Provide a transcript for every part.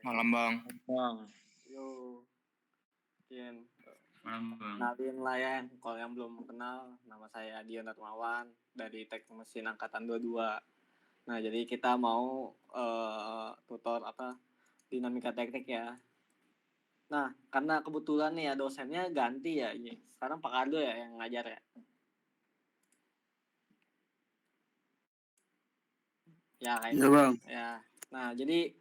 Malam Bang. Bang. Yo. Mungkin Malam Bang. kenalin lah ya, kalau yang belum kenal, nama saya Dion Darmawan dari Teknik Mesin Angkatan 22. Nah, jadi kita mau tutor dinamika teknik ya. Nah, karena kebetulan nih ya dosennya ganti ya. Sekarang Pak Ardo ya yang ngajar ya. Ya kayaknya. Iya Bang. Ya. Nah, jadi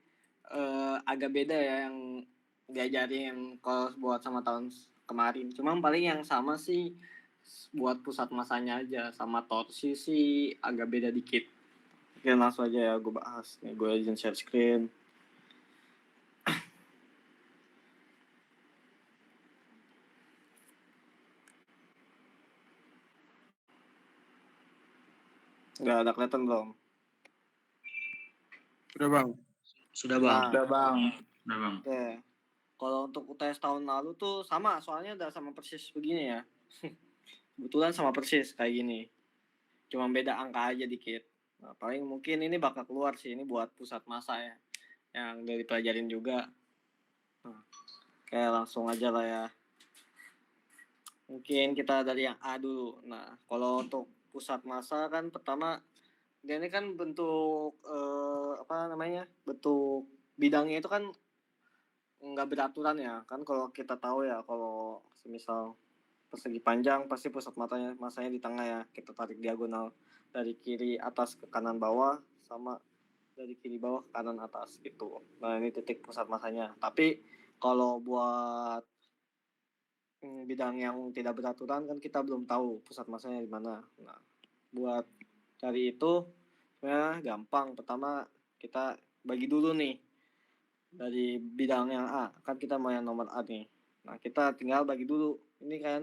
agak beda ya yang diajarin kalau buat sama tahun kemarin. Cuma paling yang sama sih buat pusat masanya aja, sama torsi sih agak beda dikit. Oke, langsung aja ya gue bahas. Nih gue izin share screen. Nggak ada kelihatan belum? Sudah Bang. Sudah Bang. Nah, Sudah Bang. Sudah Bang. oke. Kalau untuk UTS tahun lalu tuh sama, soalnya udah sama persis begini ya. Kebetulan sama persis kayak gini. Cuma beda angka aja dikit. Nah, paling mungkin ini bakal keluar sih, ini buat pusat masa ya. Yang udah dipelajarin juga. Nah, kayak langsung aja lah ya. Mungkin kita dari yang A dulu. Nah, kalau untuk pusat massa kan pertama dia ini kan bentuk bentuk bidangnya itu kan nggak beraturan ya. Kan kalau kita tahu ya, kalau semisal persegi panjang pasti pusat masanya di tengah ya. Kita tarik diagonal dari kiri atas ke kanan bawah, sama dari kiri bawah ke kanan atas gitu. Nah, ini titik pusat masanya. Tapi kalau buat bidang yang tidak beraturan kan kita belum tahu pusat masanya di mana. Nah, buat cari itu sebenarnya gampang. Pertama kita bagi dulu nih dari bidang yang A, kan kita mau yang nomor A nih. Nah, kita tinggal bagi dulu. Ini kan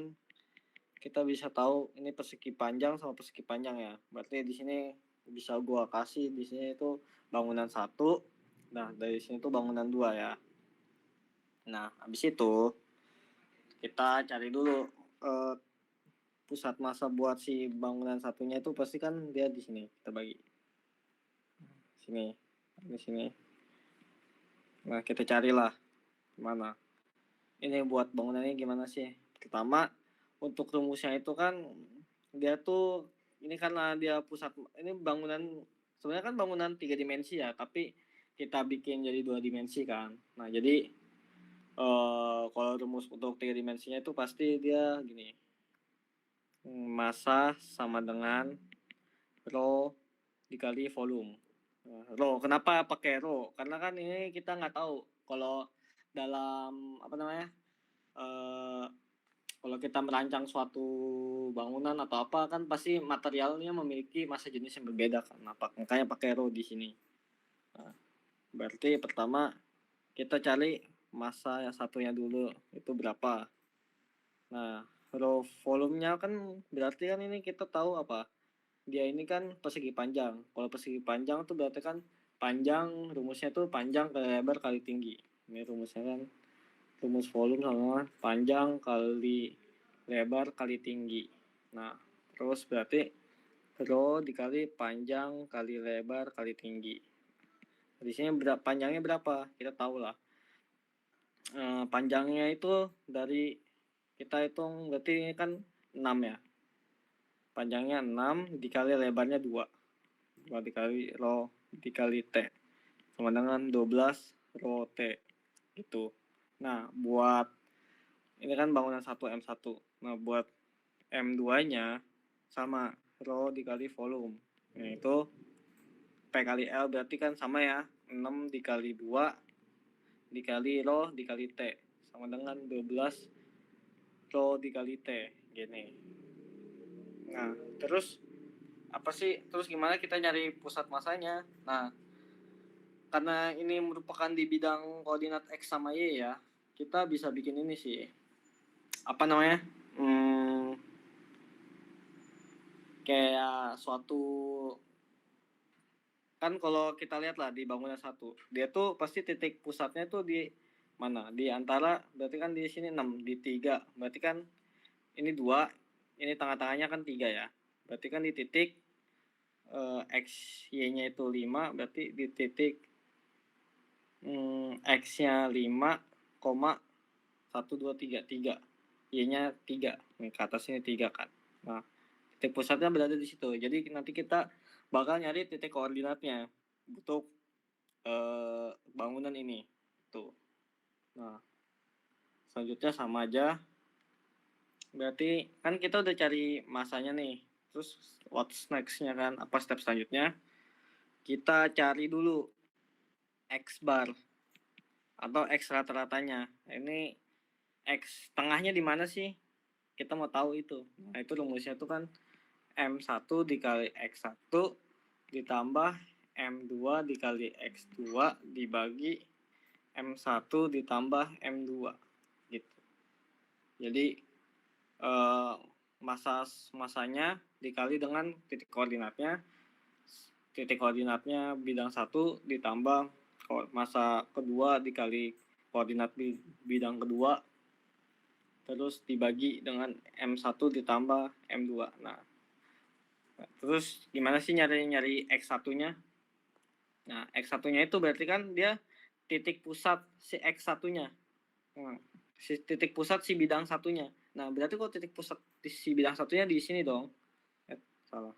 kita bisa tahu ini persegi panjang sama persegi panjang ya. Berarti di sini bisa gua kasih di sini itu bangunan 1. Nah, dari sini tuh bangunan 2 ya. Nah, habis itu kita cari dulu pusat massa buat si bangunan satunya itu pasti kan dia di sini, kita bagi sini, di sini. Nah, kita carilah mana ini buat bangunannya gimana sih. Pertama, untuk rumusnya itu kan dia tuh ini karena dia pusat, ini bangunan sebenarnya kan bangunan 3 dimensi ya, tapi kita bikin jadi 2 dimensi kan. Nah, jadi kalau rumus untuk 3 dimensinya itu pasti dia gini, massa sama dengan rho dikali volume. Rho, kenapa pakai rho? Karena kan ini kita nggak tahu kalau dalam kalau kita merancang suatu bangunan atau apa kan pasti materialnya memiliki massa jenis yang berbeda kan. Nah, makanya pakai rho di sini. Nah, berarti pertama kita cari massa yang satunya dulu itu berapa. Nah, rho volumenya kan berarti kan ini kita tahu apa? Dia ini kan persegi panjang. Kalau persegi panjang tuh berarti kan panjang, rumusnya tuh panjang kali lebar kali tinggi. Ini rumusnya kan rumus volume sama panjang kali lebar kali tinggi. Nah, terus berarti rho dikali panjang kali lebar kali tinggi. Di sini panjangnya berapa? Kita tahu lah. Panjangnya itu dari kita hitung berarti ini kan 6 ya. Panjangnya 6 dikali lebarnya 2. 2 dikali rho dikali T sama dengan 12 rho T gitu. Nah, buat ini kan bangunan 1 M1. Nah, buat M2 nya sama rho dikali volume, yaitu P kali L berarti kan sama ya, 6 dikali 2 dikali rho dikali T sama dengan 12 rho dikali T gini. Nah, terus terus gimana kita nyari pusat masanya? Nah, karena ini merupakan di bidang koordinat X sama Y ya, kita bisa bikin ini sih. Kayak suatu, kan kalau kita lihat lah di bangunan 1, dia tuh pasti titik pusatnya tuh di mana? Di antara, berarti kan di sini 6, di 3. Berarti kan ini 2, ini tengah-tengahnya kan 3 ya. Berarti kan di titik X, Y-nya itu 5, berarti di titik X-nya 5,1233, Y-nya 3. Nih, ke atas ini 3 kan. Nah, titik pusatnya berada di situ. Jadi nanti kita bakal nyari titik koordinatnya untuk bangunan ini. Tuh. Nah, selanjutnya sama aja. Berarti kan kita udah cari masanya nih. Terus what's next-nya kan? Apa step selanjutnya? Kita cari dulu X bar atau X rata-ratanya. Ini X tengahnya di mana sih? Kita mau tahu itu. Nah, itu rumusnya tuh kan M1 dikali X1 ditambah M2 dikali X2 dibagi M1 ditambah M2 gitu. Jadi masanya dikali dengan titik koordinatnya bidang 1 ditambah masa kedua dikali koordinat bidang kedua terus dibagi dengan M1 ditambah M2. Nah, terus gimana sih nyari X1-nya? Nah, X1-nya itu berarti kan dia titik pusat si X1-nya. Nah, si titik pusat si bidang satunya. Nah, berarti kalau titik pusat si bidang satunya di sini dong. Salah.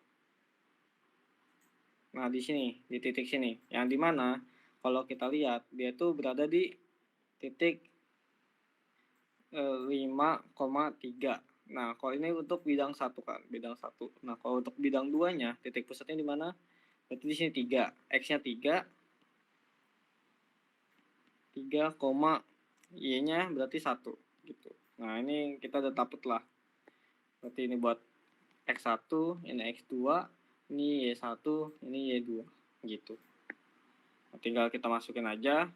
Nah, di sini, di titik sini. Yang dimana kalau kita lihat dia tuh berada di titik 5,3. Nah, kalau ini untuk bidang 1 kan, bidang 1. Nah, kalau untuk bidang 2-nya, titik pusatnya di mana? Berarti di sini 3. X-nya 3. 3, Y-nya berarti 1 gitu. Nah, ini kita udah dapet lah. Berarti ini buat X1, ini X2, ini Y1, ini Y2 gitu. Nah, tinggal kita masukin aja.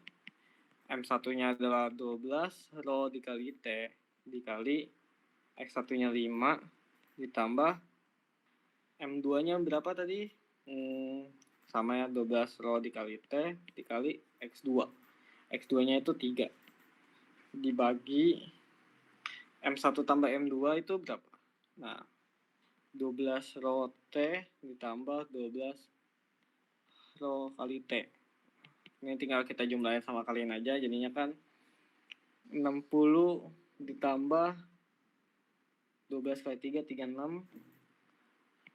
M1-nya adalah 12 rho dikali T dikali X1-nya 5 ditambah M2-nya berapa tadi? Sama ya, 12 rho dikali T dikali X2. X2-nya itu 3 dibagi M1 tambah M2 itu berapa? Nah, 12 rho T ditambah 12 rho kali T. Ini tinggal kita jumlahin sama kalian aja, jadinya kan 60 ditambah 12 kali 3, 36.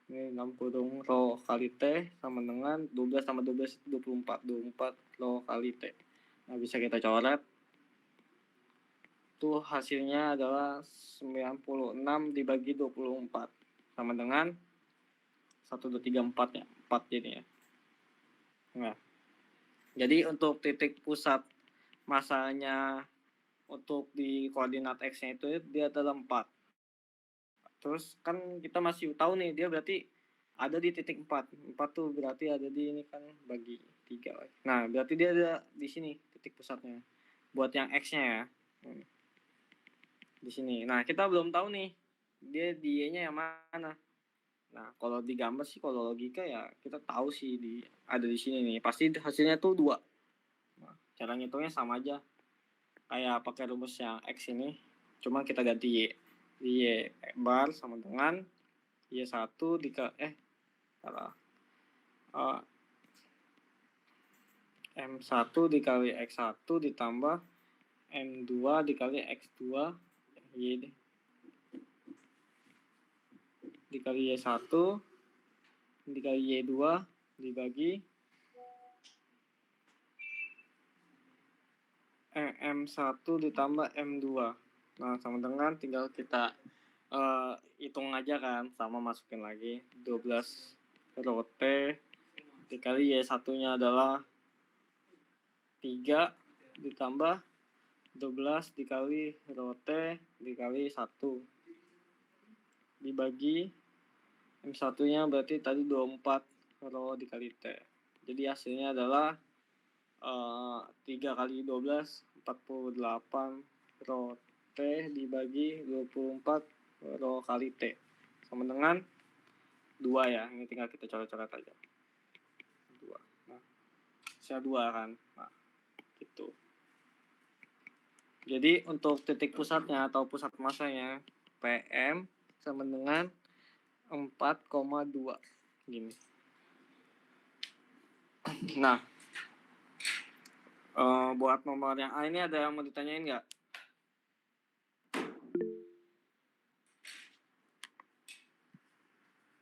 Ini 60 rho kali T sama dengan 12 tambah 12 itu 24. 24 rho kali T. Nah, bisa kita coret. Itu hasilnya adalah 96 dibagi 24. Sama dengan 1, 2, 3, 4 ya. 4 jadinya. Nah, jadi untuk titik pusat masanya untuk di koordinat X-nya itu dia adalah 4. Terus kan kita masih tahu nih dia berarti ada di titik 4. 4 tuh berarti ada di ini kan bagi 3. Nah, berarti dia ada di sini titik pusatnya. Buat yang X-nya ya. Di sini. Nah, kita belum tahu nih dia di Y-nya yang mana. Nah, kalau digambar sih kalau logika ya kita tahu sih ada di sini nih. Pasti hasilnya tuh 2. Nah, cara ngitungnya sama aja. Kayak pakai rumus yang X ini. Cuma kita ganti Y. Y bar sama dengan Y1 salah. M1 dikali X1 ditambah M2 dikali X2 Y dikali Y1 dikali Y2 dibagi M1 ditambah M2. Nah, sama dengan tinggal kita hitung aja kan, sama masukin lagi 12 rho T dikali Y1-nya adalah 3 ditambah 12 dikali rho T dikali 1 dibagi M1-nya berarti tadi 24 rho dikali T. Jadi hasilnya adalah 3 kali 12 48 rho T dibagi 24 rho kali T sama dengan 2 ya. Ini tinggal kita coret-coret aja. 2. Nah, hasilnya 2 kan. Nah, gitu. Jadi untuk titik pusatnya atau pusat masanya PM sama dengan 4,2 gini. Nah, Buat nomor yang A ini ada yang mau ditanyain nggak?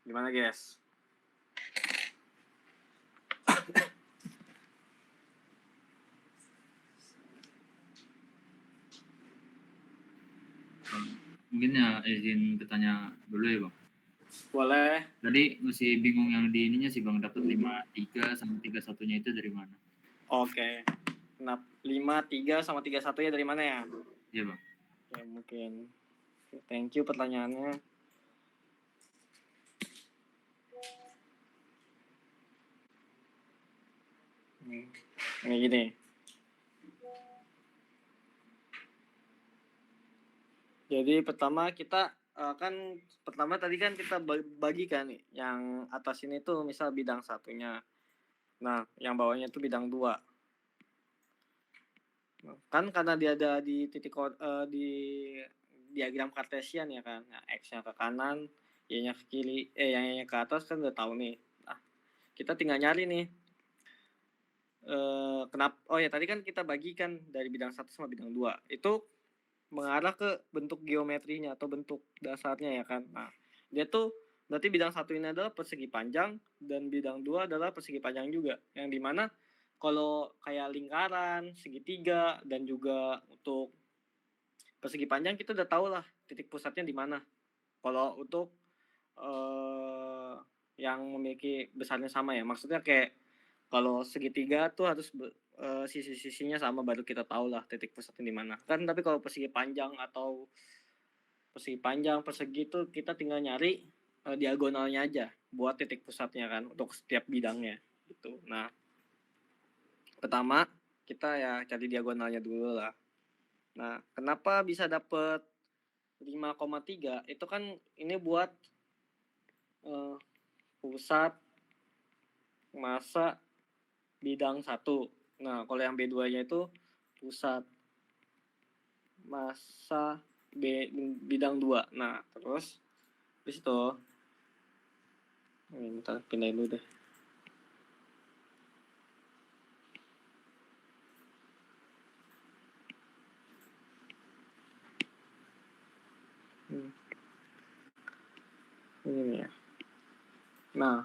Gimana guys? Mungkin ya izin bertanya dulu ya bang. Boleh. Tadi masih bingung yang di ininya sih bang, dapat 53 sama 31-nya itu dari mana? Oke. Nah, 53 sama 31 ya dari mana ya? Iya bang. Ya mungkin. Thank you pertanyaannya. Ini gini. Jadi pertama kita pertama tadi kan kita bagikan nih, yang atas ini tuh misal bidang satunya. Nah, yang bawahnya tuh bidang 2. Kan karena dia ada di di diagram kartesian ya kan. Nah, X-nya ke kanan, Y-nya ke kiri, Y-nya ke atas kan udah tahu nih. Nah, kita tinggal nyari nih. Kenapa? Oh ya, tadi kan kita bagikan dari bidang 1 sama bidang 2. Itu mengarah ke bentuk geometrinya atau bentuk dasarnya ya kan. Nah, dia tuh berarti bidang 1 ini adalah persegi panjang dan bidang 2 adalah persegi panjang juga. Yang dimana kalau kayak lingkaran, segitiga, dan juga untuk persegi panjang kita udah tahu lah titik pusatnya di mana. Kalau untuk yang memiliki besarnya sama ya, maksudnya kayak kalau segitiga tuh harus sisi-sisinya sama baru kita tahu lah titik pusatnya di mana. Kan tapi kalau persegi panjang atau persegi itu kita tinggal nyari diagonalnya aja buat titik pusatnya kan untuk setiap bidangnya gitu. Nah, pertama kita ya cari diagonalnya dulu lah. Nah, kenapa bisa dapet 5,3? Itu kan ini buat pusat masa bidang 1. Nah, kalau yang B2-nya itu pusat masa bidang 2. Nah, terus di situ ini bentar, pindahin dulu deh. Ini ya. Nah,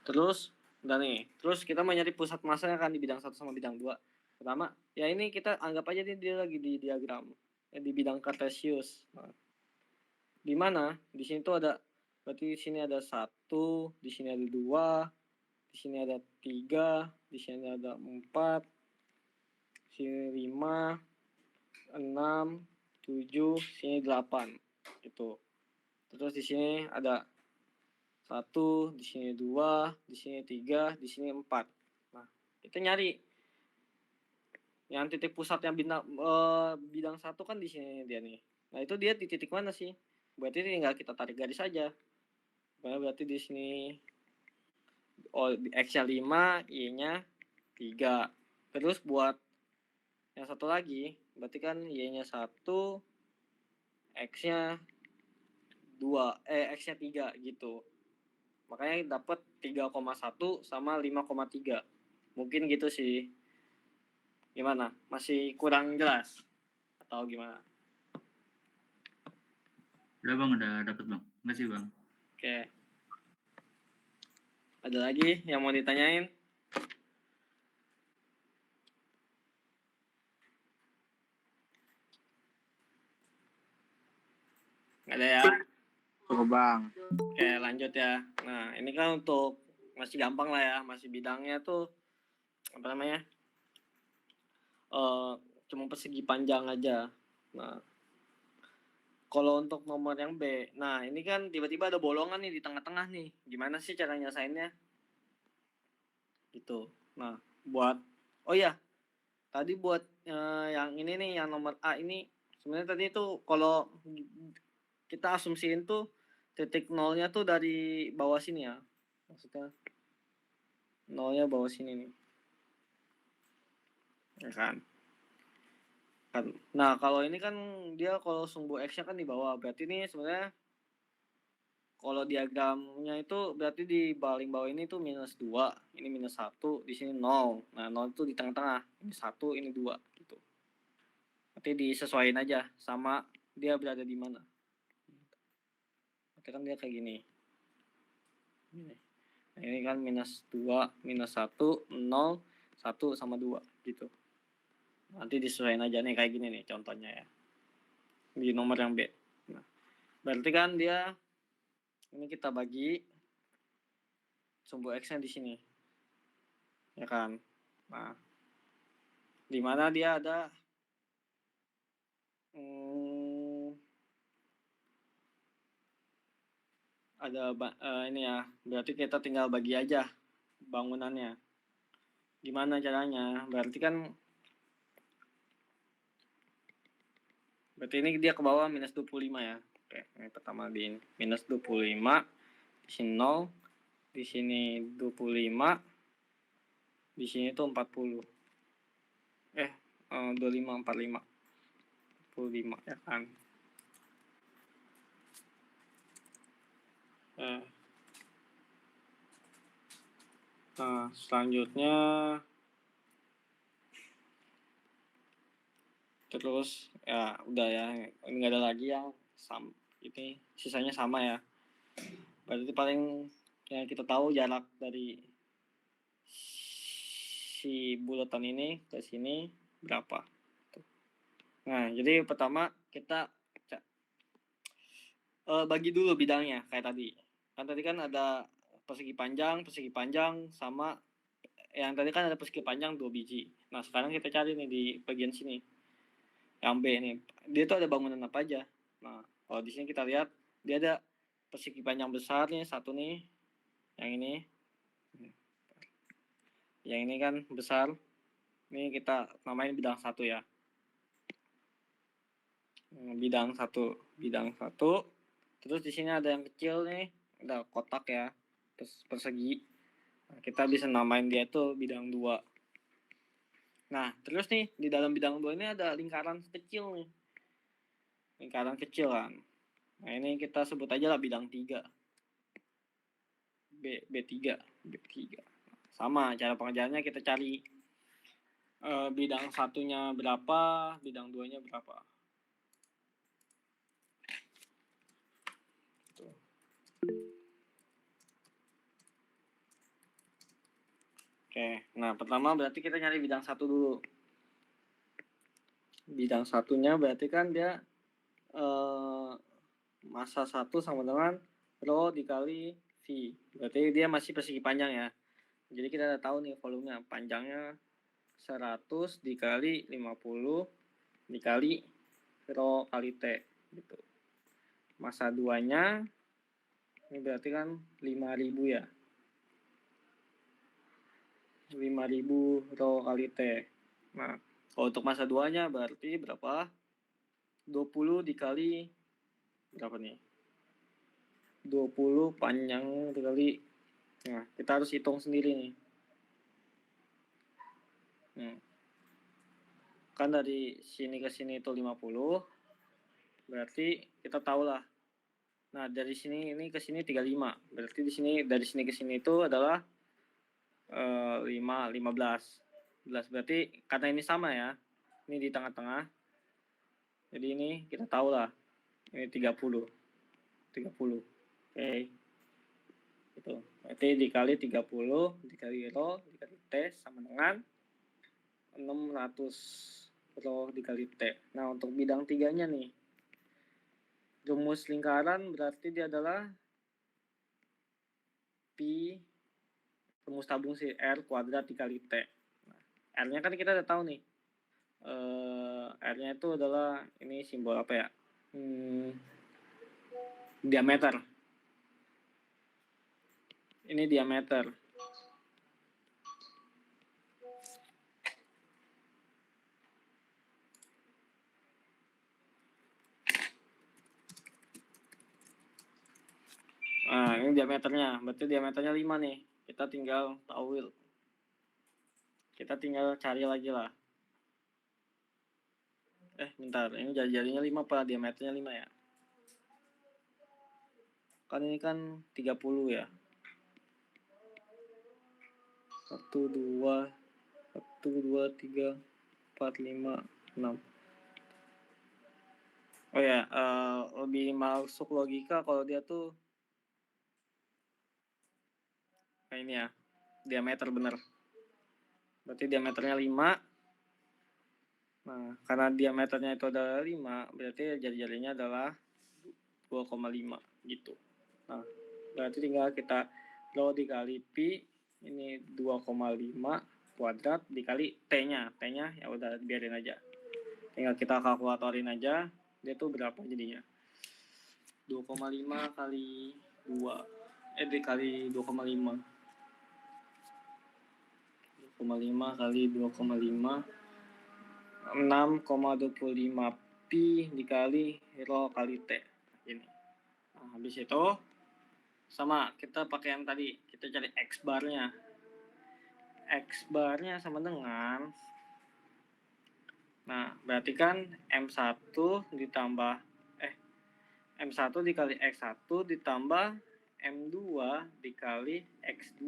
terus udah nih. Terus kita mau nyari pusat masanya kan di bidang 1 sama bidang 2. Pertama, ya ini kita anggap aja dia lagi di diagram. Ya, di bidang kartesius. Nah, di mana? Di sini tuh ada, berarti di sini ada 1, di sini ada 2, di sini ada 3, di sini ada 4, di sini 5, 6, 7, sini 8. Gitu. Terus di sini ada 1, di sini 2, di sini 3, di sini 4. Nah, kita nyari yang titik pusat yang bidang 1 kan di sini dia nih. Nah, itu dia di titik mana sih? Berarti tinggal kita tarik garis aja. Berarti di sini X-nya 5, Y-nya 3. Terus buat yang satu lagi, berarti kan Y-nya 1, X-nya 2, X-nya 3 gitu. Makanya dapat 3,1 sama 5,3. Mungkin gitu sih. Gimana? Masih kurang jelas? Atau gimana? Udah bang, udah dapat bang. Enggak sih bang. Oke. Ada lagi yang mau ditanyain? Nggak ada ya? Cukup bang. Oke, lanjut ya. Nah, ini kan untuk masih gampang lah ya. Masih bidangnya tuh apa namanya? Cuma persegi panjang aja. Nah, kalau untuk nomor yang B, nah ini kan tiba-tiba ada bolongan nih di tengah-tengah nih. Gimana sih cara nyelesainnya? Gitu. Nah, oh ya, tadi buat yang ini nih, yang nomor A ini, sebenarnya tadi itu kalau kita asumsiin tuh titik nolnya tuh dari bawah sini ya. Maksudnya nolnya bawah sini nih. Ya kan? Nah, kalau ini kan dia kalau sumbu X-nya kan di bawah. Berarti ini sebenarnya kalau diagramnya itu berarti di paling bawah ini tuh -2, ini -1, di sini 0. Nah, 0 itu di tengah-tengah. Ini 1, ini 2 gitu. Nanti disesuaikan aja sama dia berada di mana. Nanti kan dia kayak gini. Nah, ini kan -2, -1, 0, 1 sama 2 gitu. Nanti disesuaikan aja nih kayak gini nih contohnya ya. Di nomor yang B. Nah, berarti kan dia ini kita bagi sumbu X-nya di sini. Ya kan? Nah, di mana dia ada ini ya, berarti kita tinggal bagi aja bangunannya. Gimana caranya? Berarti ini dia ke bawah -25 ya. Oke, ini pertama di ini. -25, di sini 0, di sini 25, di sini tuh 40. 25, 45. 45 ya kan. Nah, selanjutnya terus ya udah ya, nggak ada lagi yang ini sisanya sama ya. Berarti paling yang kita tahu jarak dari si bulatan ini ke sini berapa. Nah, jadi pertama kita bagi dulu bidangnya kayak tadi. Kan tadi kan ada persegi panjang sama yang tadi kan ada persegi panjang 2 biji. Nah, sekarang kita cari nih di bagian sini. Yang B nih. Dia tuh ada bangunan apa aja. Nah, kalau di sini kita lihat dia ada persegi panjang besar nih, satu nih. Yang ini. Yang ini kan besar. Ini kita namain bidang 1 ya. Bidang 1. Terus di sini ada yang kecil nih, ada kotak ya, terus persegi. Nah, kita bisa namain dia tuh bidang 2. Nah, terus nih di dalam bidang 2 ini ada lingkaran kecil nih. Lingkaran kecil kan. Nah, ini kita sebut aja lah bidang 3. B3. Sama cara pengerjaannya kita cari bidang 1-nya berapa, bidang 2-nya berapa. Tuh. Oke, nah pertama berarti kita nyari bidang 1 dulu. Bidang 1-nya berarti kan dia massa 1 sama dengan rho dikali V. Berarti dia masih persegi panjang ya. Jadi kita udah tahu nih volumenya. Panjangnya 100 dikali 50 dikali rho kali T. Gitu. Massa 2-nya ini berarti kan 5000 ya. 5000 rho kali T. Nah, kalau untuk massa 2-nya berarti berapa? 20 dikali berapa nih? 20 panjang dikali. Nah, kita harus hitung sendiri nih. Kan dari sini ke sini itu 50. Berarti kita tahu lah. Nah, dari sini ini ke sini 35. Berarti di sini dari sini ke sini itu adalah 15. Berarti karena ini sama ya. Ini di tengah-tengah. Jadi ini kita tahu lah. Ini 30. Oke. Gitu. Berarti dikali 30 dikali rho dikali T sama dengan 600 rho dikali T. Nah, untuk bidang 3-nya nih. Rumus lingkaran berarti dia adalah Pi rumus tabung si R kuadrat dikali T. Nah, R-nya kan kita udah tahu nih. R-nya itu adalah ini simbol apa ya? Diameter. Ini diameter. Nah, ini diameternya. Berarti diameternya 5 nih. Kita tinggal tahu. Kita tinggal cari lagi lah. Bentar. Ini jari-jarinya 5 apa? Diameternya 5 ya? Kan ini kan 30 ya. 1, 2, 3, 4, 5, 6. Oh ya, lebih masuk logika kalau dia tuh kayak ini ya, diameter bener. Berarti diameternya 5. Nah, karena diameternya itu adalah 5, berarti jari-jarinya adalah 2,5 gitu. Nah, berarti tinggal kita rho dikali pi, ini 2,5 kuadrat dikali T-nya. T-nya ya udah biarin aja. Tinggal kita kalkulatorin aja, dia tuh berapa jadinya. 2,5 kali 2, dikali 2,5. 2,5 kali 2,5, 6,25 pi dikali rho kali T. Ini. Nah, habis itu sama kita pakai yang tadi, kita cari X barnya. X barnya sama dengan, nah berarti kan M1 ditambah M1 dikali X1 ditambah M2 dikali X2,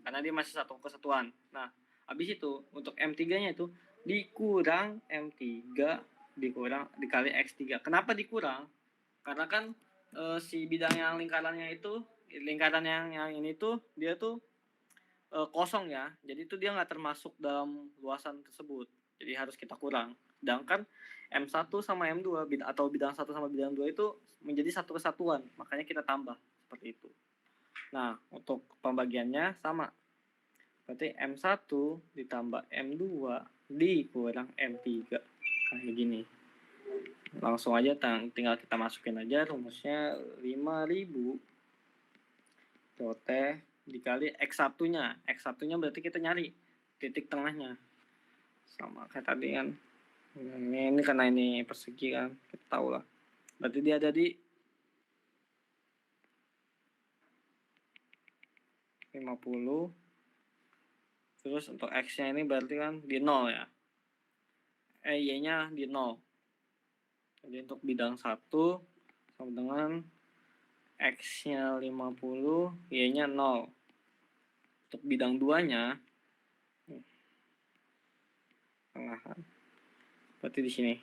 karena dia masih satu kesatuan. Nah, habis itu untuk M3-nya itu dikurang M3 dikali X3. Kenapa dikurang? Karena kan si bidang yang lingkarannya itu, lingkaran yang ini tuh dia tuh kosong ya. Jadi itu dia nggak termasuk dalam luasan tersebut. Jadi harus kita kurang. Sedangkan M1 sama M2 atau bidang 1 sama bidang 2 itu menjadi satu kesatuan. Makanya kita tambah seperti itu. Nah, untuk pembagiannya sama. Berarti M1 ditambah M2 dikurang M3. Kayak gini. Langsung aja tinggal kita masukin aja rumusnya 5000 rho T dikali X1-nya. X1-nya berarti kita nyari titik tengahnya. Sama kayak tadi kan. Ini karena ini persegi kan, kita tahu lah. Berarti dia ada di 50. Terus untuk X-nya ini berarti kan di 0 ya. Y-nya di 0. Jadi untuk bidang 1 sama dengan X-nya 50, Y-nya 0. Untuk bidang 2-nya tengahan. Berarti di sini.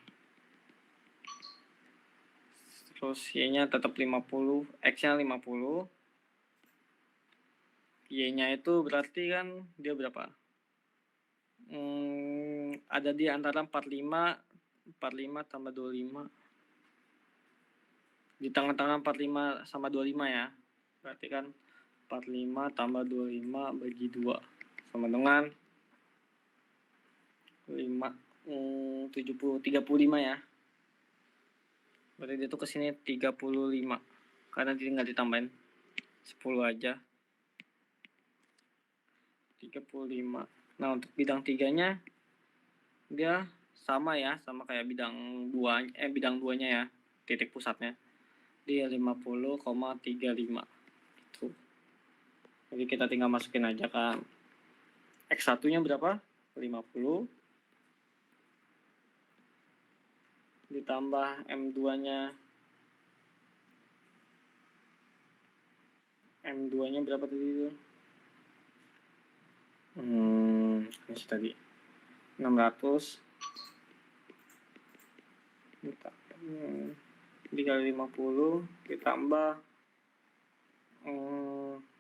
Terus Y-nya tetap 50, X-nya 50. Y-nya itu berarti kan dia berapa? Ada di antara 45 tambah 25. Di tengah-tengah 45 sama 25 ya. Berarti kan 45 tambah 25 bagi 2 sama dengan 35 ya. Berarti dia tuh kesini 35. Karena dia nggak ditambahin 10 aja. 35. Nah, untuk bidang 3-nya dia sama ya, sama kayak bidang 2-nya ya, titik pusatnya. Dia 50,35. Itu. Jadi kita tinggal masukin aja kan. X1-nya berapa? 50 ditambah M2-nya. M2-nya berapa tadi itu? Masih tadi 600 dikali 50 ditambah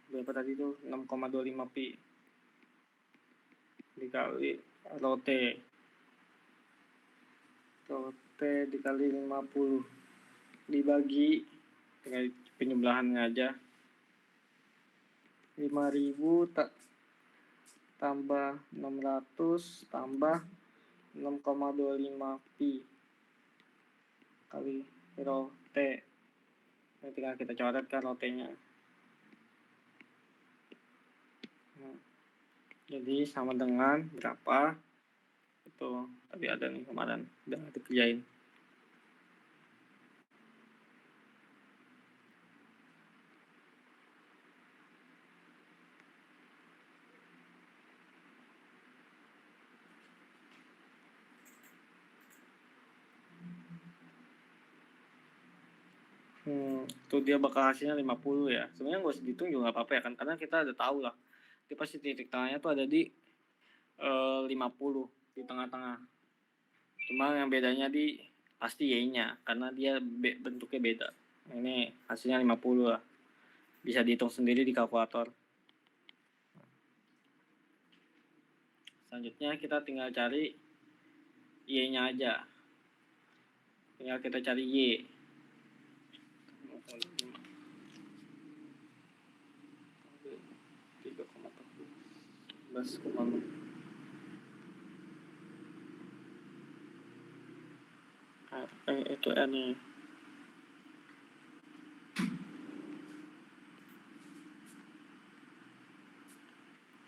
berapa tadi itu? 6,25 pi dikali rho T dikali 50 dibagi dengan penjumlahannya aja. 5000 tambah 600 tambah 6,25 pi kali rho T. Ini tinggal kita coret kan rho T-nya. Nah, jadi sama dengan berapa? Itu tadi ada nih kemarin udah dikerjain. Tuh dia bakal hasilnya 50 ya. Sebenarnya nggak usah dihitung juga nggak apa-apa ya kan, karena kita udah tahu lah. Dia pasti titik tengahnya tuh ada di 50 di tengah-tengah. Cuma yang bedanya di pasti Y-nya karena dia bentuknya beda. Ini hasilnya 50 lah. Bisa dihitung sendiri di kalkulator. Selanjutnya kita tinggal cari Y-nya aja. Tinggal kita cari Y. 3,14. Itu N-nya.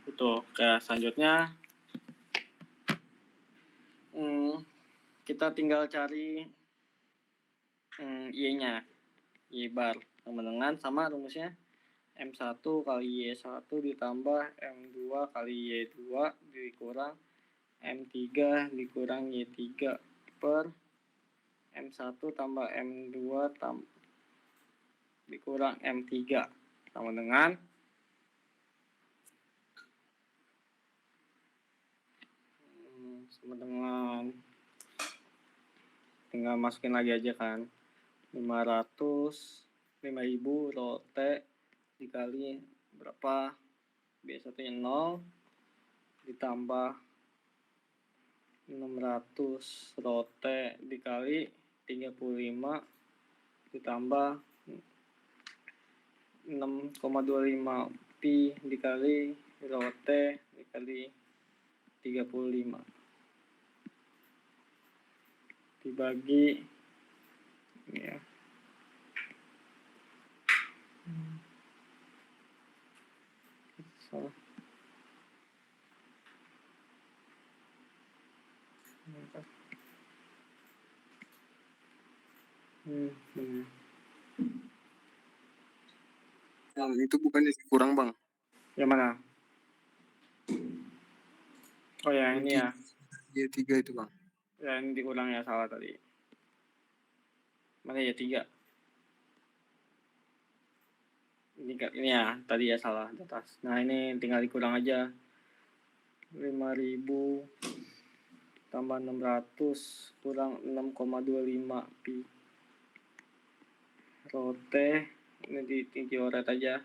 Itu. Oke, selanjutnya kita tinggal cari Y-nya. Y bar sama dengan sama rumusnya M1 kali Y1 ditambah M2 kali Y2 dikurang M3 dikurang Y3 per M1 tambah M2 dikurang M3 sama dengan tinggal masukin lagi aja kan 5.000 rho T dikali berapa B1 nya 0 ditambah 600 rho T dikali 35 ditambah 6,25 pi dikali rho T dikali 35 dibagi ini ya. Salah. Itu bukannya kurang bang? Yang mana? Oh ya ini ya. Y3 itu bang. Ya ini diulang ya, salah tadi. Mana Y3? Ini ya, tadi ya salah di atas. Nah ini tinggal dikurang aja. 5.000 tambah 600 kurang 6,25 pi rho T ini dioret aja.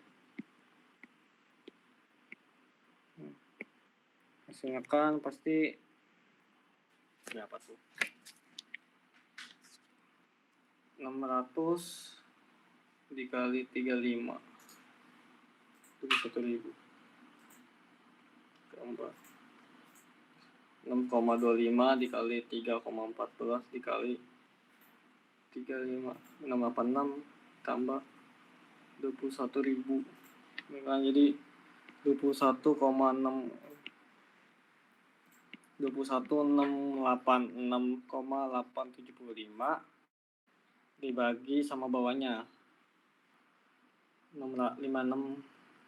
Hasilnya kan pasti berapa tuh? 600 dikali 35 itu 1.000 keempat 6,25 dikali 3,14 dikali 35 686 tambah 21.000 ini kan jadi 21,875 dibagi sama bawahnya 6,25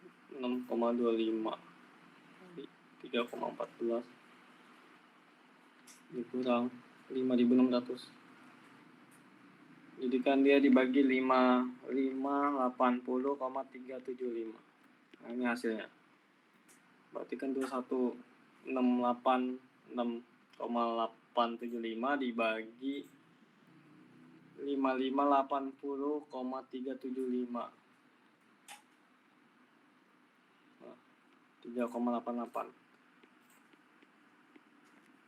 3,14 dikurang 5.600 jadi kan dia dibagi 580,375. Nah ini hasilnya berarti kan 21,686,875 dibagi 5580,375 3,88.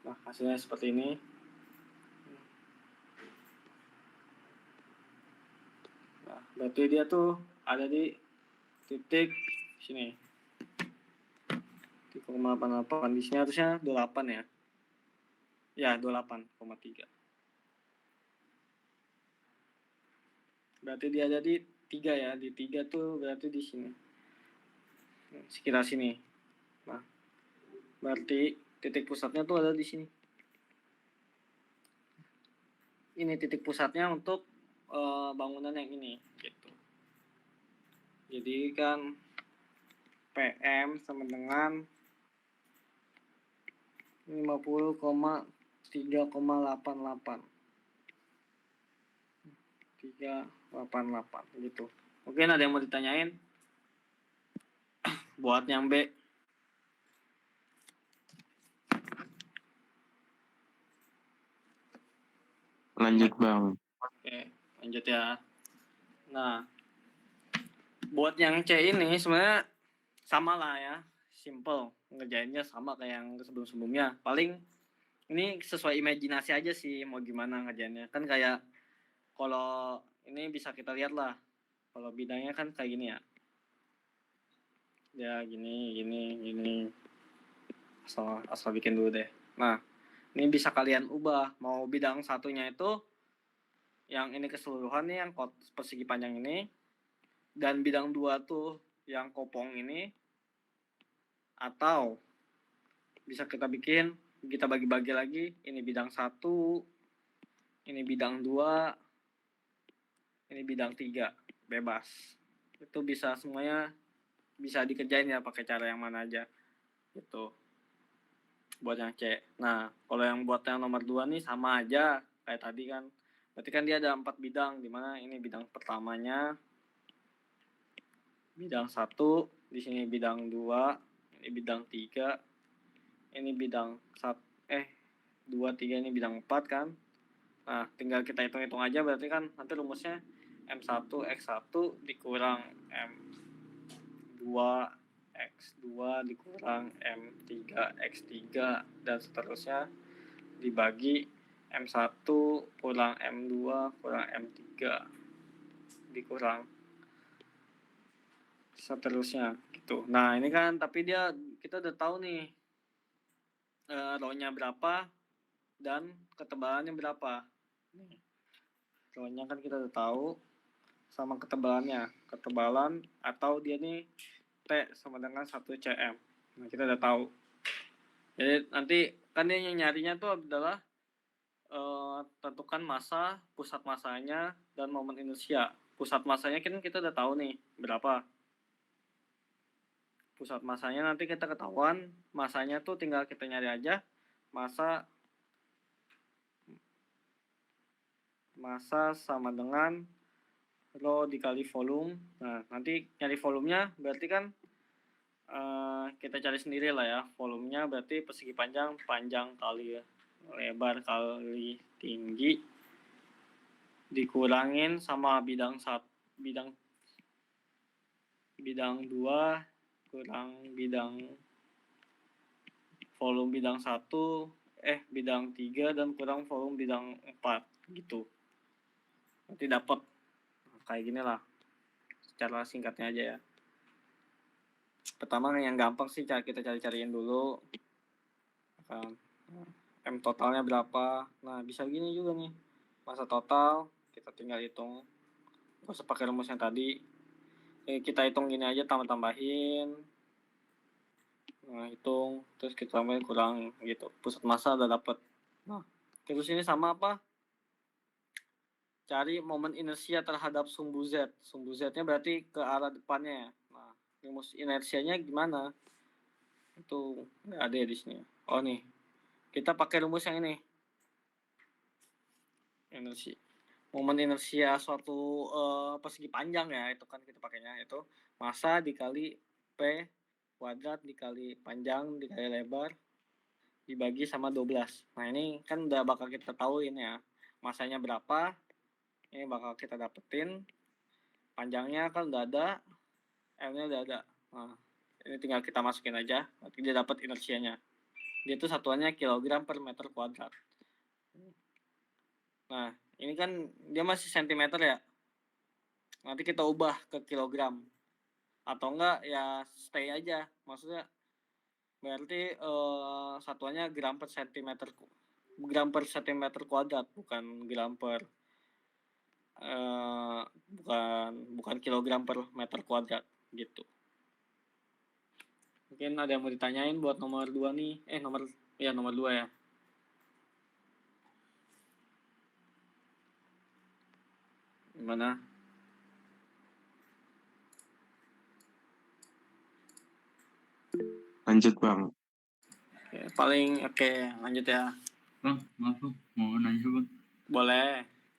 Nah hasilnya seperti ini. Nah berarti dia tuh ada di titik sini 3,88. Di sini harusnya 28 ya. Ya 28,3. Berarti dia ada di 3 ya. Di 3 tuh berarti di sini. Sekitar sini. Nah, berarti titik pusatnya tuh ada di sini. Ini titik pusatnya untuk bangunan yang ini gitu. Jadi kan PM sama dengan 50,3,88 388 gitu. Mungkin ada yang mau ditanyain buat yang B. Lanjut bang. Oke, lanjut ya. Nah, buat yang C ini sebenarnya sama lah ya, simple, ngerjainnya sama kayak yang sebelum-sebelumnya. Paling ini sesuai imajinasi aja sih mau gimana ngerjainnya. Kan kayak kalau ini bisa kita lihat lah, kalau bidangnya kan kayak gini ya. Ya gini. Asal bikin dulu deh. Nah, ini bisa kalian ubah. Mau bidang satunya itu yang ini keseluruhan nih, yang persegi panjang ini, dan bidang 2 tuh yang kopong ini, atau bisa kita bagi-bagi lagi, ini bidang 1, ini bidang 2, ini bidang 3, bebas. Itu bisa semuanya bisa dikerjain ya pakai cara yang mana aja. Gitu. Buat yang C. Nah, kalau yang buat yang nomor 2 nih sama aja kayak tadi kan. Berarti kan dia ada 4 bidang, di mana ini bidang pertamanya, bidang 1, di sini bidang 2, ini bidang 3, ini bidang 2, 3, ini bidang 4 kan. Nah, tinggal kita hitung-hitung aja, berarti kan nanti rumusnya M1 X1 dikurang M2 X2 dikurang M3 X3 dan seterusnya dibagi M1 kurang M2 kurang M3 dikurang seterusnya gitu. Nah, ini kan tapi kita udah tahu nih row-nya berapa dan ketebalannya berapa. Nih. Row-nya kan kita udah tahu sama ketebalannya. Ketebalan atau dia nih T sama dengan 1 cm. Nah, kita udah tahu. Jadi nanti kan dia nyarinya tuh adalah tentukan massa, pusat massanya, dan momen inersia. Pusat massanya kan kita udah tahu nih berapa. Pusat massanya nanti kita ketahuan, massanya tuh tinggal kita nyari aja. Massa sama dengan rho dikali volume. Nah, nanti nyari volumenya berarti kan kita cari sendiri lah ya. Volumenya berarti persegi panjang kali lebar kali tinggi dikurangin sama bidang 2 kurang volume bidang 1 bidang 3 dan kurang volume bidang 4 gitu. Nanti dapat kayak gini lah. Secara singkatnya aja ya. Pertama yang gampang sih kita cari-cariin dulu. M totalnya berapa. Nah, bisa gini juga nih. Massa total kita tinggal hitung. Gak usah pakai rumus yang tadi. Kita hitung gini aja, tambahin. Nah, hitung terus kita tambahin kurang gitu. Pusat massa udah dapet. Nah, terus ini sama apa? Cari momen inersia terhadap sumbu Z. Sumbu Z-nya berarti ke arah depannya. Nah, rumus inersianya gimana? Itu nggak ada ya di sini. Oh nih, kita pakai rumus yang ini. Inersi. Momen inersia suatu persegi panjang ya, itu kan kita pakainya itu massa dikali P kuadrat dikali panjang dikali lebar dibagi sama 12. Nah, ini kan udah bakal kita tahuin ya. Massanya berapa? Ini bakal kita dapetin. Panjangnya kan udah ada, L-nya udah ada. Nah, ini tinggal kita masukin aja, nanti dia dapat inersianya. Dia itu satuannya kilogram per meter kuadrat. Nah, ini kan dia masih sentimeter ya. Nanti kita ubah ke kilogram. Atau enggak ya stay aja. Maksudnya berarti satuannya gram per sentimeter kuadrat, bukan gram per bukan kilogram per meter kuadrat gitu. Mungkin ada yang mau ditanyain buat nomor 2 nih. Nomor 2 ya. Gimana? Lanjut bang. Oke, lanjut ya. Bang, maaf bang, mau nanya bang. Boleh.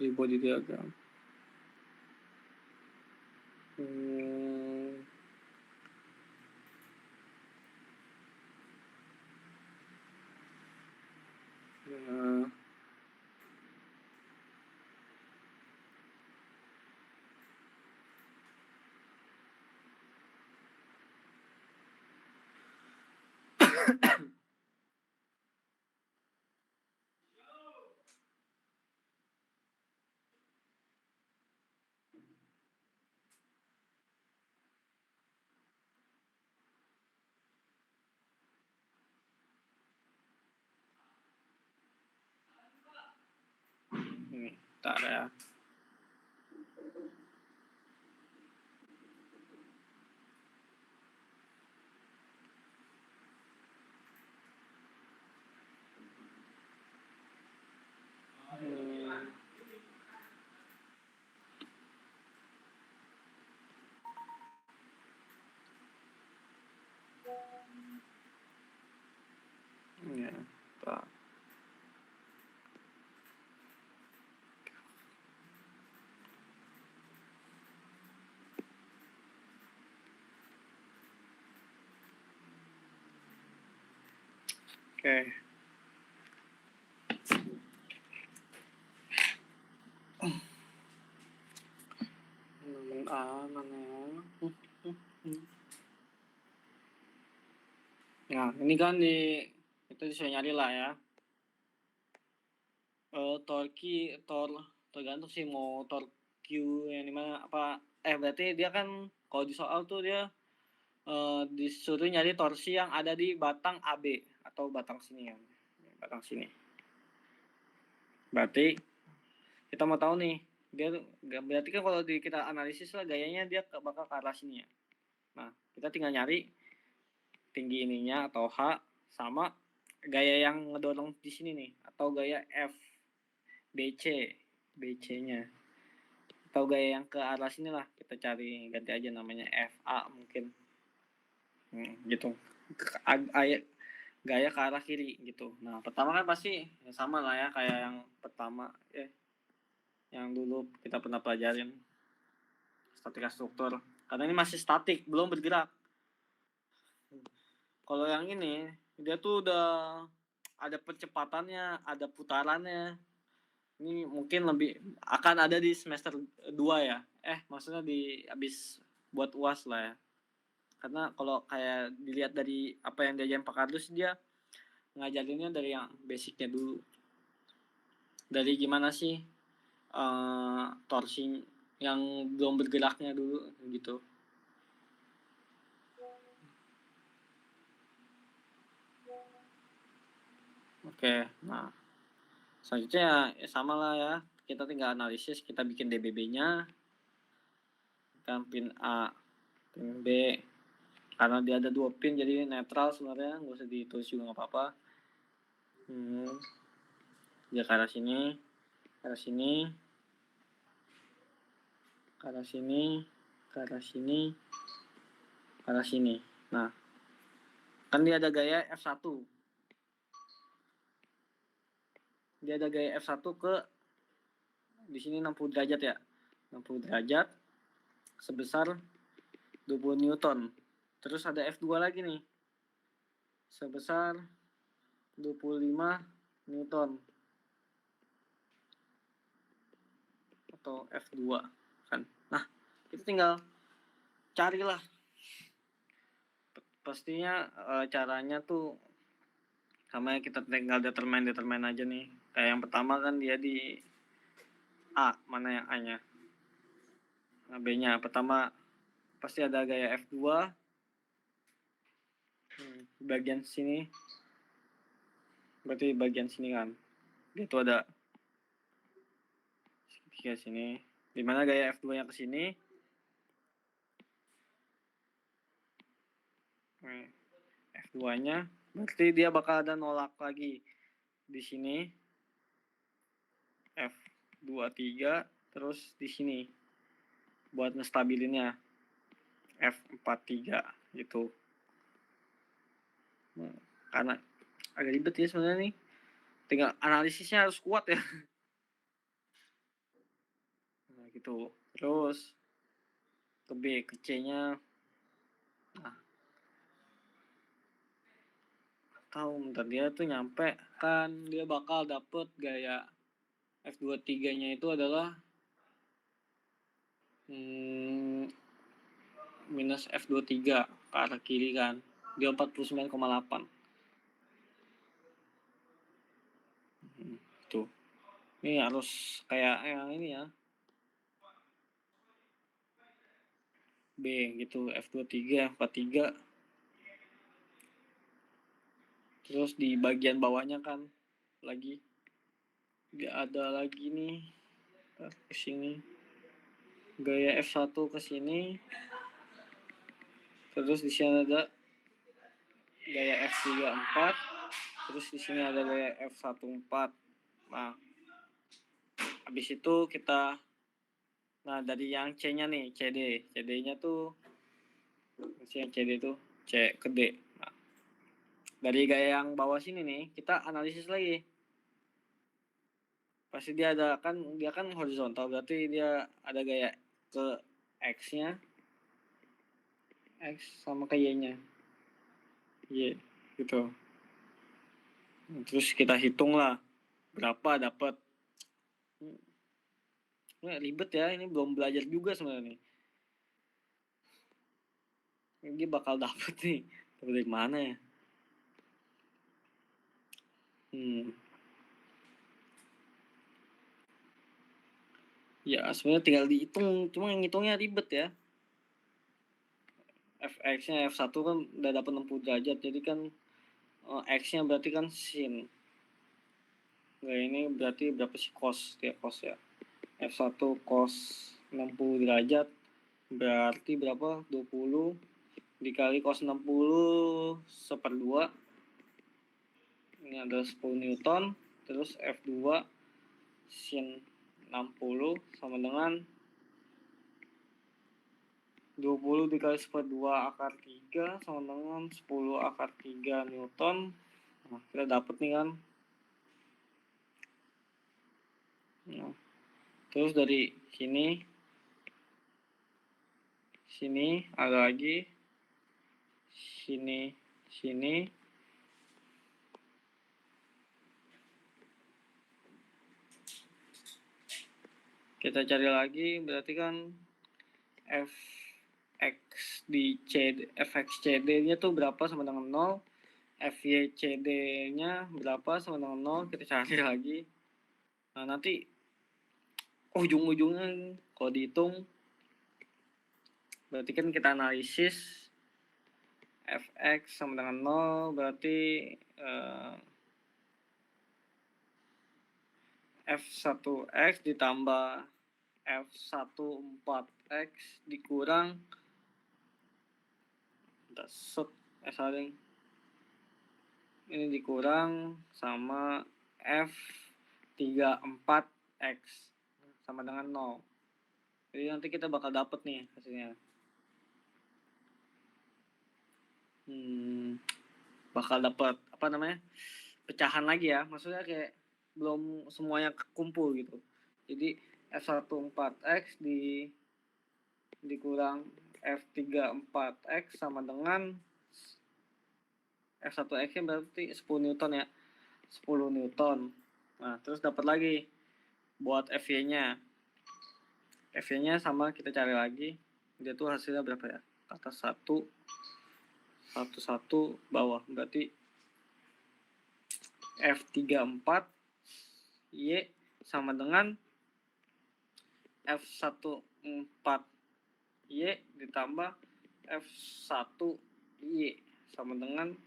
di body diagram. Hmm. Nah. Ini, tak ya. Ya, tak. Oke. Mana ya? Nah, ini kan kita bisa nyari lah ya. Tergantung sih mau Q yang dimana apa. Berarti dia kan kalau di soal tuh dia disuruh nyari torsi yang ada di batang AB atau batang sini kan. Batang sini. Berarti kita mau tahu nih, berarti kan kalau kita analisis lah gayanya dia bakal ke arah sini ya. Nah, kita tinggal nyari tinggi ininya atau H sama gaya yang ngedorong di sini nih atau gaya F BC-nya atau gaya yang ke arah sini lah, kita cari ganti aja namanya FA mungkin. Gitu. Gaya ke arah kiri gitu. Nah, pertama kan pasti ya sama lah ya kayak yang pertama yang dulu kita pernah pelajarin statika struktur. Karena ini masih statik, belum bergerak. Kalau yang ini dia tuh udah ada percepatannya, ada putarannya. Ini mungkin lebih akan ada di semester 2 ya. Maksudnya di habis buat UAS lah ya. Karena kalau kayak dilihat dari apa yang diajarin Pak Kardus, dia ngajarinnya dari yang basicnya dulu. Dari gimana sih torsi yang belum bergeraknya dulu gitu. Oke, nah selanjutnya ya sama lah ya. Kita tinggal analisis, kita bikin DBB-nya. Kan pin A, pin B. Karena dia ada 2 pin jadi netral sebenarnya, nggak usah ditulis juga nggak apa-apa. Dia ke arah sini, ke arah sini, ke arah sini, ke arah sini, ke arah sini. Nah, kan dia ada gaya F1. Dia ada gaya F1 ke di sini 60 derajat ya. 60 derajat sebesar 20 Newton. Terus ada F2 lagi nih. Sebesar 25 Newton. Atau F2 kan. Nah, kita tinggal carilah. Pastinya caranya tuh sama kita tinggal determine aja nih. Kayak yang pertama kan dia di A, mana yang A-nya? Nah, B-nya pertama pasti ada gaya F2. Bagian sini. Berarti bagian sini kan. Dia tuh ada segitiga sini. Dimana gaya F2-nya ke sini. F2-nya berarti dia bakal ada nolak lagi di sini. F23 terus di sini buat ngestabilinnya F43 gitu. Karena agak ribet ya sebenarnya nih. Tinggal analisisnya harus kuat ya. gitu. Terus ke B, ke C-nya. Nah, tahu bentar dia tuh nyampe kan dia bakal dapet gaya F23-nya itu adalah minus F23 ke arah kiri kan. Dia 49,8. Tuh. Ini harus kayak yang ini ya. B gitu, F23, F43. Terus di bagian bawahnya kan lagi nggak ada lagi nih ke sini. Gaya F1 ke sini. Terus di sini ada gaya F34. Terus di sini ada gaya F14. Nah, habis itu kita dari yang C-nya nih, CD-nya tuh yang CD tuh C ke D. Nah, dari gaya yang bawah sini nih, kita analisis lagi. Pasti dia kan horizontal, berarti dia ada gaya ke X-nya. X sama ke Y-nya. Y, gitu. Terus kita hitung lah berapa dapat. Ribet ya, ini belum belajar juga sebenarnya. Ini bakal dapet nih, dari mana ya? Ya sebenarnya tinggal dihitung, cuma yang hitungnya ribet ya. Fx-nya F1 kan udah dapat 60 derajat, jadi kan X-nya berarti kan sin. Nah ini berarti berapa sih cos ya, cos ya. F1 cos 60 derajat berarti berapa? 20 dikali cos 60 1/2. Ini ada 10 Newton. Terus F2 sin 60 sama dengan 20 dikali 1/2 akar 3 sama dengan 10 akar 3 Newton. Nah, kita dapat nih kan. Nah, terus dari sini ada lagi, sini kita cari lagi, berarti kan fx CD-nya tuh berapa sama dengan 0, FYCD-nya berapa sama dengan 0, kita cari lagi. Nah, nanti ujung-ujungnya kalau dihitung berarti kan kita analisis fx sama dengan 0 berarti f1x ditambah f14x dikurang ini dikurang sama f34x sama dengan 0. Jadi nanti kita bakal dapet nih hasilnya. Bakal dapat pecahan lagi ya, maksudnya kayak belum semuanya kumpul gitu. Jadi F14X dikurang F34X sama dengan F1X nya berarti 10 Newton ya, 10 Newton. Nah terus dapat lagi buat FY-nya sama, kita cari lagi dia tuh hasilnya berapa ya, atas 1 bawah, berarti F34 Y sama dengan F14 Y ditambah F1 Y sama dengan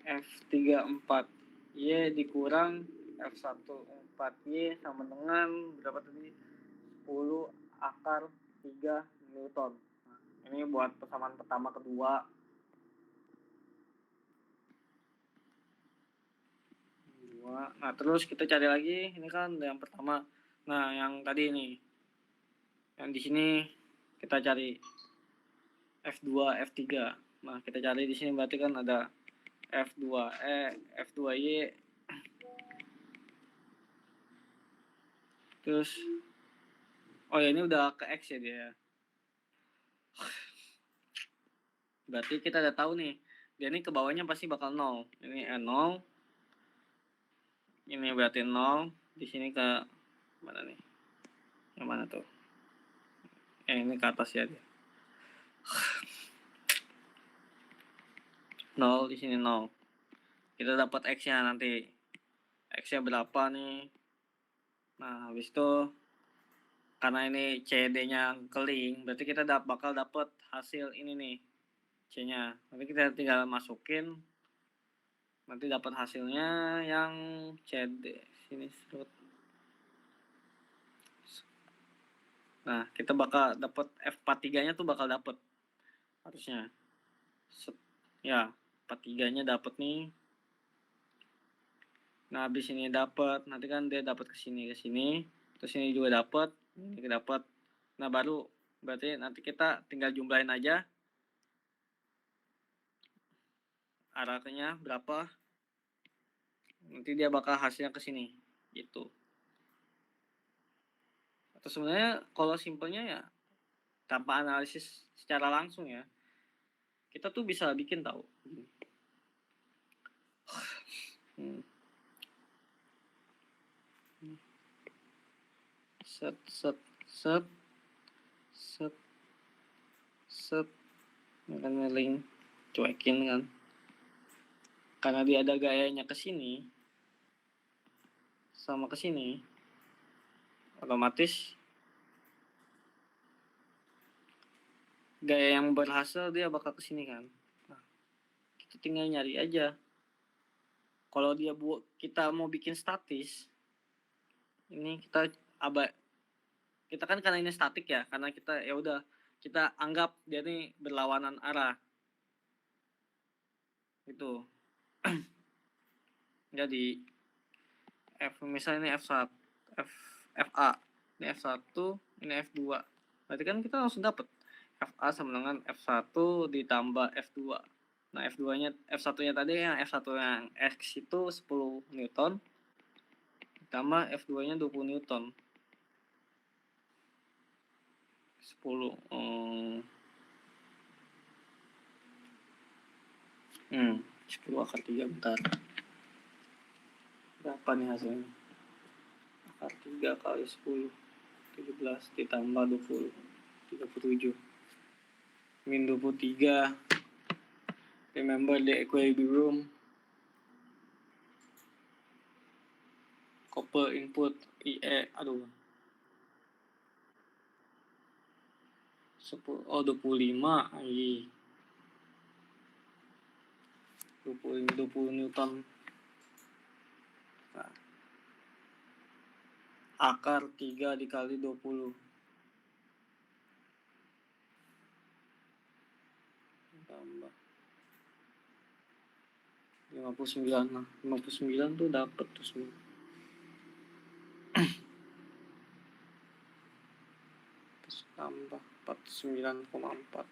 F34 Y dikurang F14 Y sama dengan berapa tadi? 10 akar 3 Newton. Nah, ini buat persamaan pertama, kedua. Nah, terus kita cari lagi, ini kan yang pertama. Nah, yang tadi nih. Yang di sini kita cari F2, F3. Nah, kita cari di sini berarti kan ada F2Y Terus oh ya ini udah ke X ya dia. Berarti kita udah tahu nih. Dia ini ke bawahnya pasti bakal 0. Ini 0. Ini berarti 0. Di sini ke mana nih? Yang mana tuh? Ini ke atas ya dia. 0 di sini 0. Kita dapat X-nya nanti. X-nya berapa nih? Nah, habis itu karena ini CD-nya keling, berarti kita bakal dapat hasil ini nih. C-nya. Nanti kita tinggal masukin. Nanti dapat hasilnya yang CD. Sini serut. Nah, kita bakal dapat F43-nya tuh bakal dapat harusnya. Ya, 43-nya dapat nih. Nah, habis ini dapat, nanti kan dia dapat ke sini. Terus ini juga dapat, ini dapat. Nah, baru berarti nanti kita tinggal jumlahin aja arahnya berapa. Nanti dia bakal hasilnya ke sini gitu. Atau sebenarnya kalau simpelnya ya tanpa analisis secara langsung ya, kita tuh bisa bikin tahu. Set set set set set kan link cuekin kan, karena dia ada gayanya ke sini sama ke sini, otomatis gaya yang berhasil dia bakal ke sini kan. Nah, kita tinggal nyari aja. Kalau dia kita mau bikin statis, ini kita kan karena ini statik ya, karena kita ya udah kita anggap dia ini berlawanan arah gitu. Jadi misalnya ini F1 FA, ini F1, ini F2, berarti kan kita langsung dapat FA sama dengan F1 ditambah F2. Nah, F1-nya tadi yang F1 yang X itu 10 Newton ditambah F2-nya 20 Newton. 10 10 akar 3 bentar. Berapa nih hasilnya? Akar 3 kali 10 17 ditambah 20 37 min 23. Remember the equilibrium. Copper input IE 25. Ai 20 Newton. Nah, akar 3 dikali 20 tambah 59. Nah, 59 tuh dapat tuh semua. Terus tambah 49,4.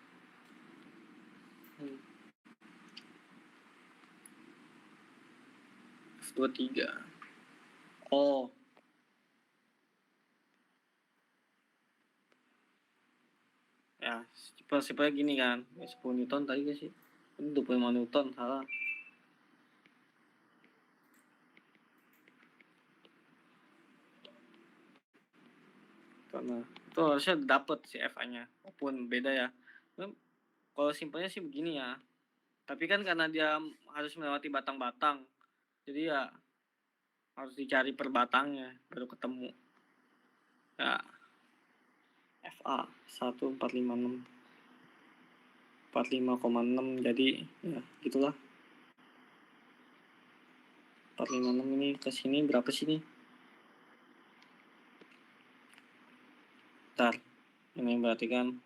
F23. Oh. Ya, simpelnya gini kan. 10 Newton tadi gak sih? Ini 25 Newton, salah. Karena itu harusnya dapat si FA-nya, walaupun beda ya. Kalau simpelnya sih begini ya. Tapi kan karena dia harus melewati batang-batang, jadi ya harus dicari per batangnya baru ketemu. Ya, FA 1456 45,6, jadi ya gitulah. 456 ini ke sini berapa sih nih? Bentar. Ini berarti kan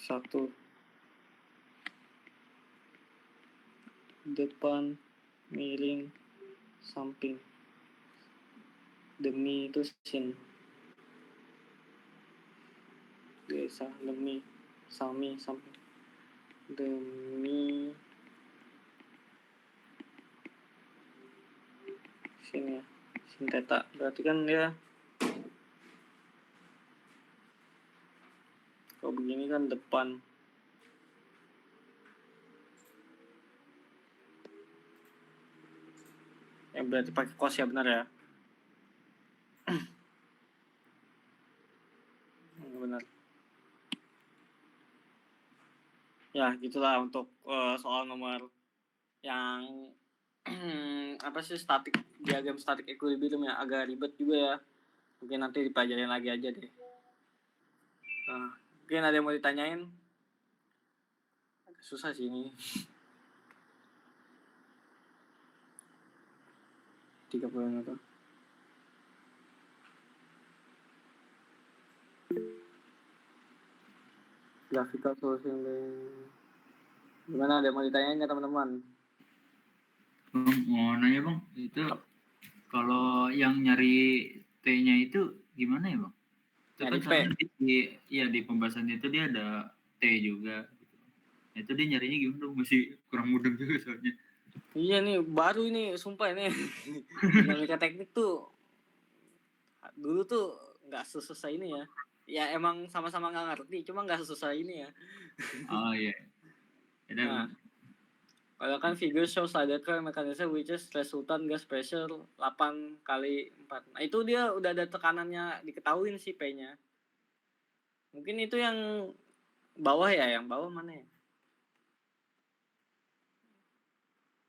1 depan miring samping, demi itu sin, desa demi sami samping, demi Sini sin theta. Berarti kan dia kalau begini kan depan. Ya berarti pakai cos ya, benar ya? Benar. Ya gitulah untuk soal nomor yang apa sih, diagram static equilibrium ya, agak ribet juga ya. Mungkin nanti dipelajarin lagi aja deh. Mungkin ada yang mau ditanyain? Agak susah sih ini. 30 meter. Graphical solution. Gimana, ada yang mau ditanyain nggak teman-teman? Bang, mau nanya bang, itu kalau yang nyari T-nya itu gimana ya bang? Itu Nyari kan P. soalnya di pembahasan itu dia ada T juga. Gitu. Itu dia nyarinya gimana dong? Masih kurang mudeng juga soalnya. Iya nih, baru ini, sumpah ini. Dinamika teknik tuh dulu tuh nggak sesusah ini ya. Ya emang sama-sama nggak ngerti, cuma nggak sesusah ini ya. Oh iya. Ada Nah, bang. kalau kan figure shows slided current mechanism which is resultant gas pressure 8 kali 4. Nah itu dia udah ada tekanannya, diketahuin sih P-nya. Mungkin itu yang bawah ya, yang bawah mana ya?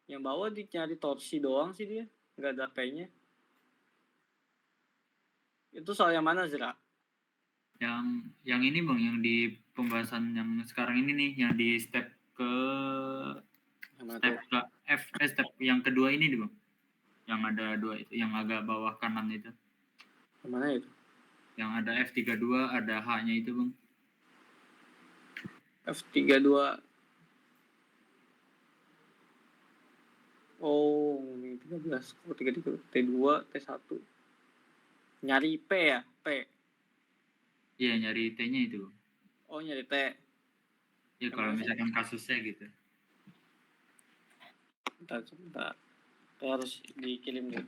Yang bawah dicari torsi doang sih dia, nggak ada P-nya. Itu soal yang mana, Zira? Yang ini bang, yang di pembahasan yang sekarang ini nih, yang di step ke step yang kedua ini nih bang, yang ada dua itu, yang agak bawah kanan itu, Yang mana itu? yang ada F32 ada H-nya itu bang. F32. Oh, ini 13. Oh, 33. T2, T1. Nyari P ya? P. Iya, nyari T-nya itu bang. Oh, nyari T. Ya kalau misalkan kasusnya gitu. Bentar. Kayak harus dikirim dulu.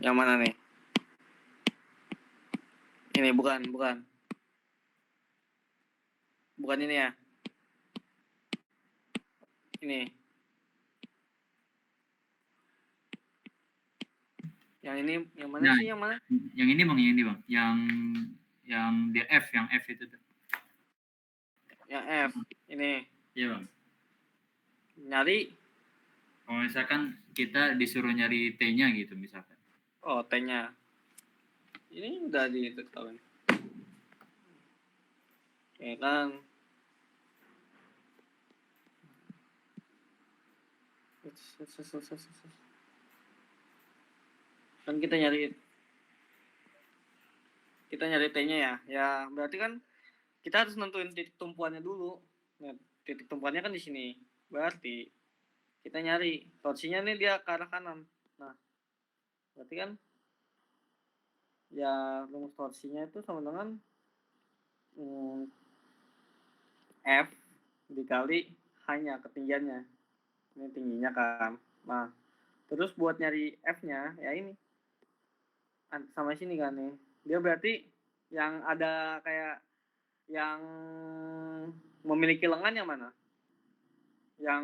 Yang mana nih? Ini bukan. Bukan ini ya. Ini. Yang ini, yang mana Nah, sih? Yang mana? yang ini bang, yang di F, yang F itu tuh. Yang F. Ini. Iya bang. Nyari. Kalau misalkan kita disuruh nyari T-nya gitu misalkan. Oh, T-nya. Ini udah diketahui. Ya kan. Kan kita nyari T-nya ya. Ya, berarti kan kita harus nentuin titik tumpuannya dulu. Nah, titik tumpuannya kan di sini. Berarti kita nyari torsinya nih, dia ke arah kanan. Nah, berarti kan ya rumus torsinya itu sama dengan F dikali hanya ketinggiannya. Ini tingginya kan. Nah, terus buat nyari F-nya ya ini sama sini kan nih. Dia berarti yang ada kayak yang memiliki lengan yang mana? Yang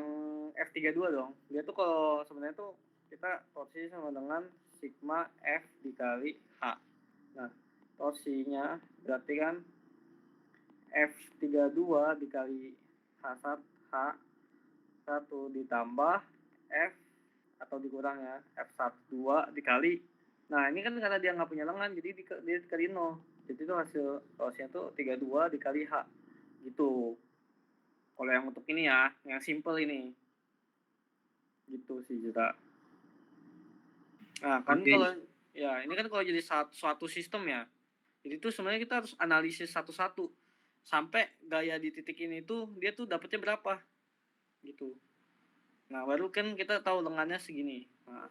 F32 dong. Dia tuh kalau sebenarnya tuh kita torsi sama dengan sigma F dikali H. Nah, torsinya berarti kan F32 dikali H1 ditambah F atau dikurang ya F12 dikali. Nah, ini kan karena dia nggak punya lengan, jadi dia dikali 0. Jadi itu hasil torsinya tuh 32 dikali H. Gitu. Kalau yang untuk ini ya, yang simple ini. Gitu sih, Jita. Nah, kan Oke. kalau ya ini kan kalau jadi suatu sistem ya. Jadi itu sebenarnya kita harus analisis satu-satu sampai gaya di titik ini tuh dia tuh dapatnya berapa. Gitu. Nah, baru kan kita tahu lengannya segini. Nah,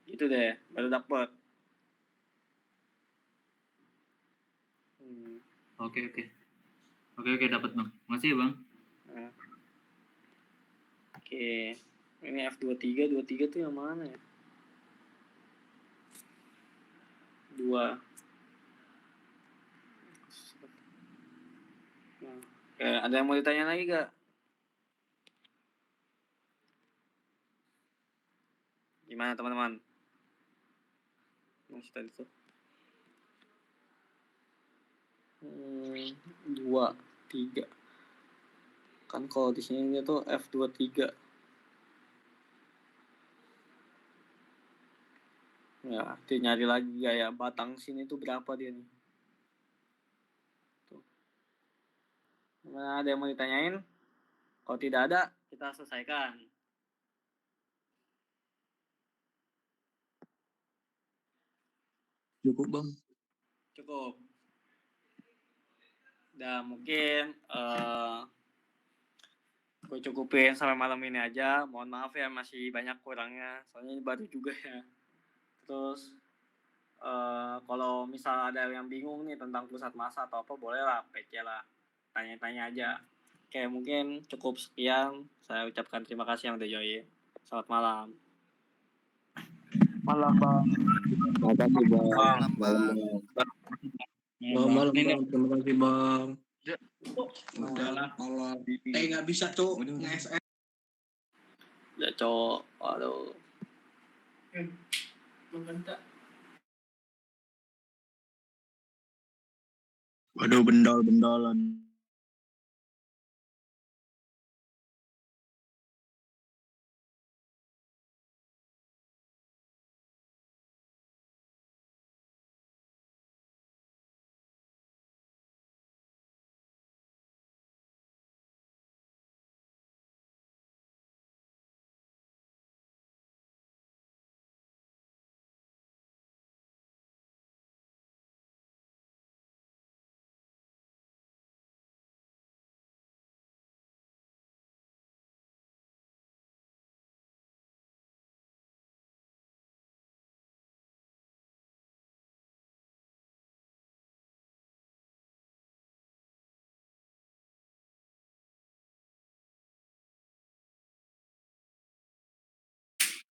gitu deh, baru dapat. Oke oke. Oke dapat Bang. Makasih ya Bang. Nah, oke. Ini F23, 23 tuh yang mana ya? 2. Nah, oke, ada yang mau ditanya lagi gak? Gimana teman-teman? Masih tadi tuh. 2, 3. Kan kalau di sini dia tuh F23. Ya, dia nyari lagi gaya batang sini tuh berapa dia nih. Tuh. Nah, ada yang mau ditanyain? Kalau tidak ada, kita selesaikan. Cukup bang. Cukup. Dan mungkin gue cukupin sampai malam ini aja. Mohon maaf ya masih banyak kurangnya. Soalnya ini baru juga ya. Terus kalau misal ada yang bingung nih tentang pusat massa atau apa, boleh lah PC lah. Tanya-tanya aja. Oke, mungkin cukup sekian. Saya ucapkan terima kasih yang udah join. Selamat malam. Malam bang. Makasih bang. Malam, Bang. Malam bang. Terima kasih bang. Udah malam. nggak bisa cok nge-SM. Ya cowok. Waduh. Waduh bendol-bendolan.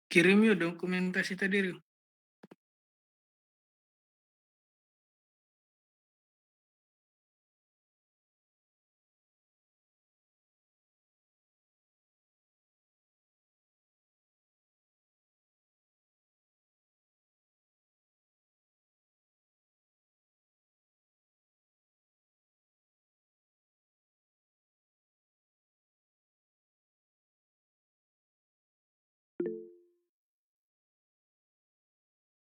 Kirim yuk dokumentasi tadi.